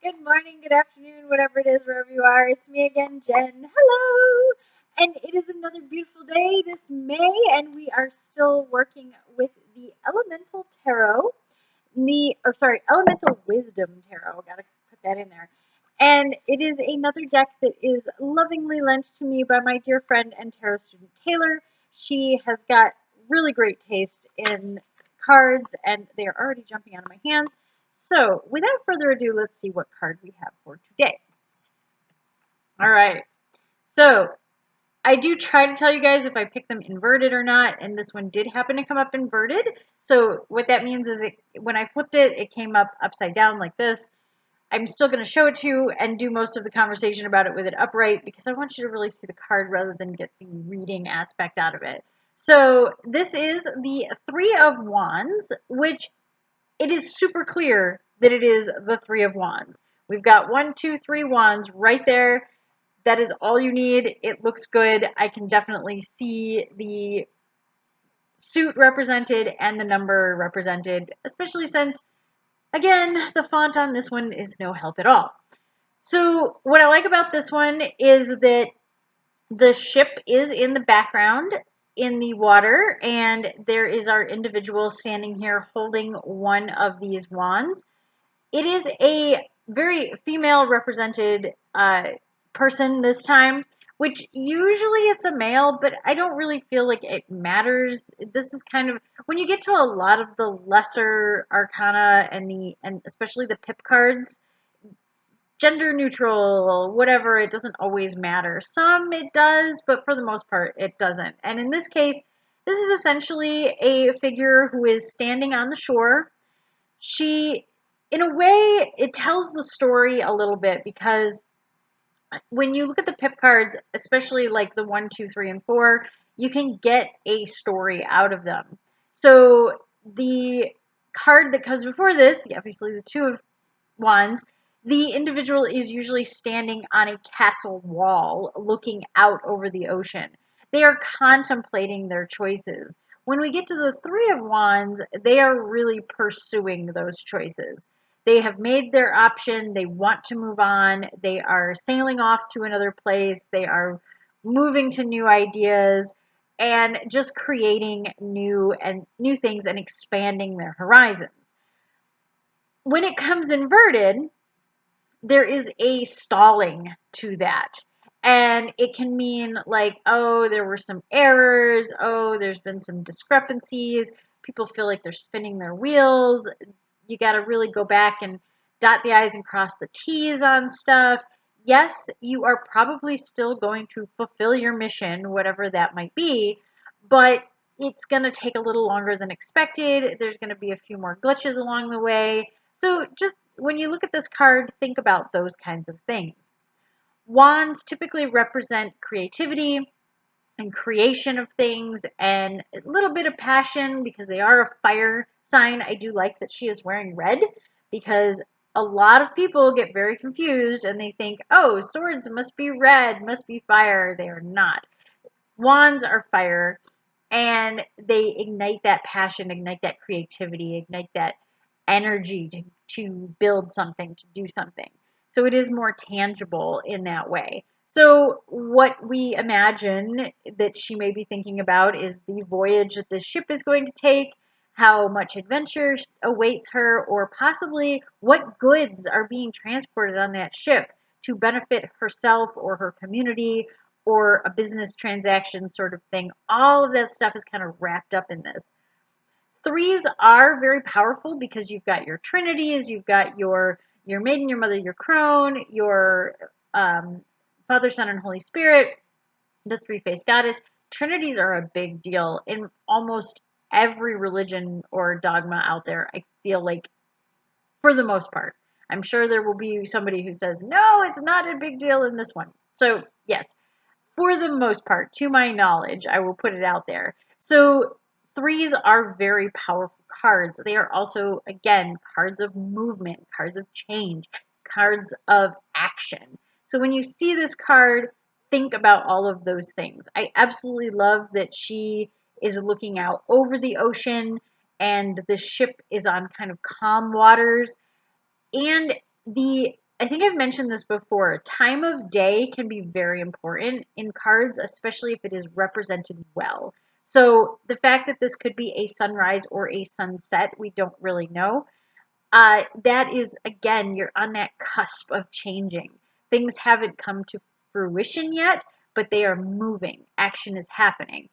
good morning, good afternoon, whatever it is, wherever you are. It's me again, Jen. Hello! And it is another beautiful day this May, and we are still working with the Elemental Tarot, Elemental Wisdom Tarot. Gotta put that in there. And it is another deck that is lovingly lent to me by my dear friend and tarot student Taylor. She has got really great taste in cards, and they are already jumping out of my hands. So, without further ado, let's see what card we have for today. All right. So, I do try to tell you guys if I pick them inverted or not, and this one did happen to come up inverted. So, what that means is when I flipped it, it came up upside down like this. I'm still going to show it to you and do most of the conversation about it with it upright because I want you to really see the card rather than get the reading aspect out of it. So, this is the Three of Wands, which it is super clear that it is the Three of Wands. We've got 1, 2, 3 wands right there. That is all you need. It looks good. I can definitely see the suit represented and the number represented, especially since, again, the font on this one is no help at all. So what I like about this one is that the ship is in the background in the water, and there is our individual standing here holding one of these wands. It is a very female represented person this time, which usually it's a male, but I don't really feel like it matters. This is kind of when you get to a lot of the lesser arcana and especially the pip cards, gender neutral, whatever, it doesn't always matter. Some it does, but for the most part it doesn't. And in this case, this is essentially a figure who is standing on the shore. She, in a way, it tells the story a little bit because when you look at the pip cards, especially like the 1, 2, 3, and 4, you can get a story out of them. So the card that comes before this, obviously the Two of Wands, the individual is usually standing on a castle wall looking out over the ocean. They are contemplating their choices. When we get to the Three of Wands, they are really pursuing those choices. They have made their option. They want to move on. They are sailing off to another place. They are moving to new ideas and just creating new things and expanding their horizons. When it comes inverted, there is a stalling to that. And it can mean like, oh, there were some errors. Oh, there's been some discrepancies. People feel like they're spinning their wheels. You got to really go back and dot the I's and cross the T's on stuff. Yes, you are probably still going to fulfill your mission, whatever that might be, but it's going to take a little longer than expected. There's going to be a few more glitches along the way. So just when you look at this card, think about those kinds of things. Wands typically represent creativity and creation of things and a little bit of passion because they are a fire sign. I do like that she is wearing red because a lot of people get very confused and they think, oh, swords must be red, must be fire. They are not. Wands are fire, and they ignite that passion, ignite that creativity, ignite that energy to build something, to do something. So it is more tangible in that way. So what we imagine that she may be thinking about is the voyage that this ship is going to take, how much adventure awaits her, or possibly what goods are being transported on that ship to benefit herself or her community or a business transaction sort of thing. All of that stuff is kind of wrapped up in this. Threes are very powerful because you've got your trinities, you've got your maiden, your mother, your crone, your Father, Son, and Holy Spirit, the three-faced goddess. Trinities are a big deal in almost every religion or dogma out there, I feel like, for the most part. I'm sure there will be somebody who says, no, it's not a big deal in this one. So, yes, for the most part, to my knowledge, I will put it out there. So threes are very powerful cards. They are also, again, cards of movement, cards of change, cards of action. So when you see this card, think about all of those things. I absolutely love that she is looking out over the ocean and the ship is on kind of calm waters. And the I think I've mentioned this before. Time of day can be very important in cards, especially if it is represented well. So the fact that this could be a sunrise or a sunset, we don't really know. That is, again, you're on that cusp of changing. Things haven't come to fruition yet, but they are moving. Action is happening.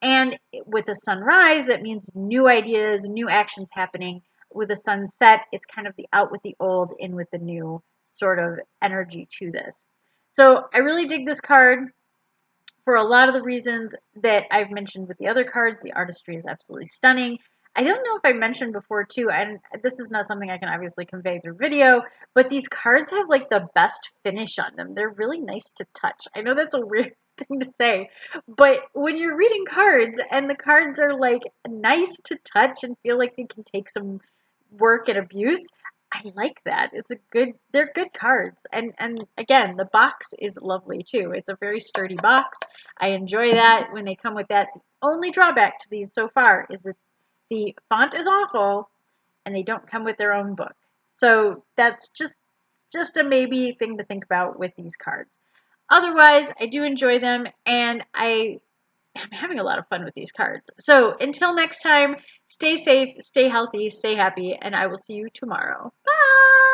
And with a sunrise, that means new ideas, new actions happening. With a sunset, it's kind of the out with the old, in with the new sort of energy to this. So I really dig this card for a lot of the reasons that I've mentioned with the other cards. The artistry is absolutely stunning. I don't know if I mentioned before too, and this is not something I can obviously convey through video, but these cards have like the best finish on them. They're really nice to touch. I know that's a weird thing to say, but when you're reading cards and the cards are like nice to touch and feel like they can take some work and abuse, I like that. They're good cards. And again, the box is lovely too. It's a very sturdy box. I enjoy that when they come with that. The only drawback to these so far is that the font is awful and they don't come with their own book. So that's just a maybe thing to think about with these cards. Otherwise, I do enjoy them, and I'm having a lot of fun with these cards. So until next time, stay safe, stay healthy, stay happy, and I will see you tomorrow. Bye!